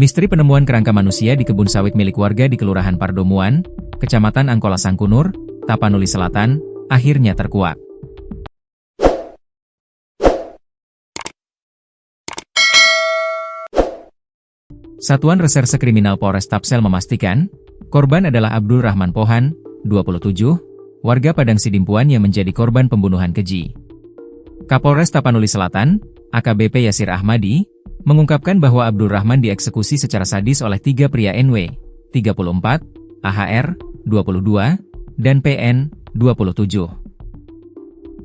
Misteri penemuan kerangka manusia di kebun sawit milik warga di Kelurahan Pardomuan, Kecamatan Angkola Sangkunur, Tapanuli Selatan, akhirnya terkuak. Satuan Reserse Kriminal Polres Tapsel memastikan, korban adalah Abdul Rahman Pohan, 27, warga Padang Sidimpuan yang menjadi korban pembunuhan keji. Kapolres Tapanuli Selatan, AKBP Yasir Ahmadi, mengungkapkan bahwa Abdul Rahman dieksekusi secara sadis oleh 3 pria NW, 34, AHR, 22, dan PN, 27.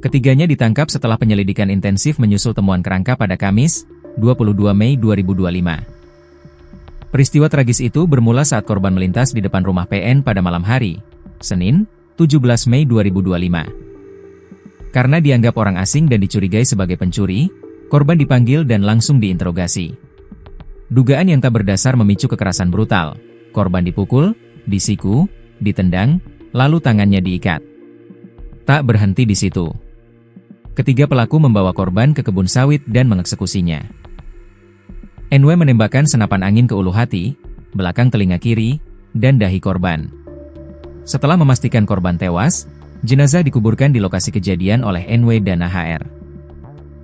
Ketiganya ditangkap setelah penyelidikan intensif menyusul temuan kerangka pada Kamis, 22 Mei 2025. Peristiwa tragis itu bermula saat korban melintas di depan rumah PN pada malam hari, Senin, 17 Mei 2025. Karena dianggap orang asing dan dicurigai sebagai pencuri, korban dipanggil dan langsung diinterogasi. Dugaan yang tak berdasar memicu kekerasan brutal. Korban dipukul, disiku, ditendang, lalu tangannya diikat. Tak berhenti di situ. Ketiga pelaku membawa korban ke kebun sawit dan mengeksekusinya. NW menembakkan senapan angin ke ulu hati, belakang telinga kiri, dan dahi korban. Setelah memastikan korban tewas, jenazah dikuburkan di lokasi kejadian oleh NW dan AHR.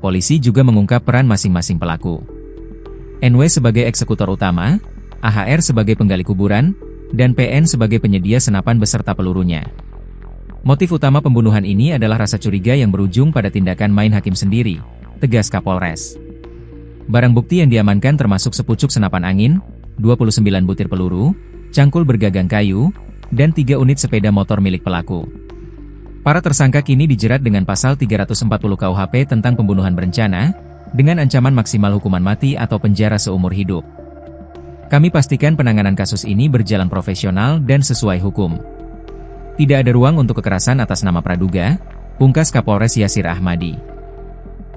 Polisi juga mengungkap peran masing-masing pelaku. NW sebagai eksekutor utama, AHR sebagai penggali kuburan, dan PN sebagai penyedia senapan beserta pelurunya. Motif utama pembunuhan ini adalah rasa curiga yang berujung pada tindakan main hakim sendiri, tegas Kapolres. Barang bukti yang diamankan termasuk sepucuk senapan angin, 29 butir peluru, cangkul bergagang kayu, dan 3 unit sepeda motor milik pelaku. Para tersangka kini dijerat dengan pasal 340 KUHP tentang pembunuhan berencana, dengan ancaman maksimal hukuman mati atau penjara seumur hidup. Kami pastikan penanganan kasus ini berjalan profesional dan sesuai hukum. Tidak ada ruang untuk kekerasan atas nama praduga, pungkas Kapolres Yasir Ahmadi.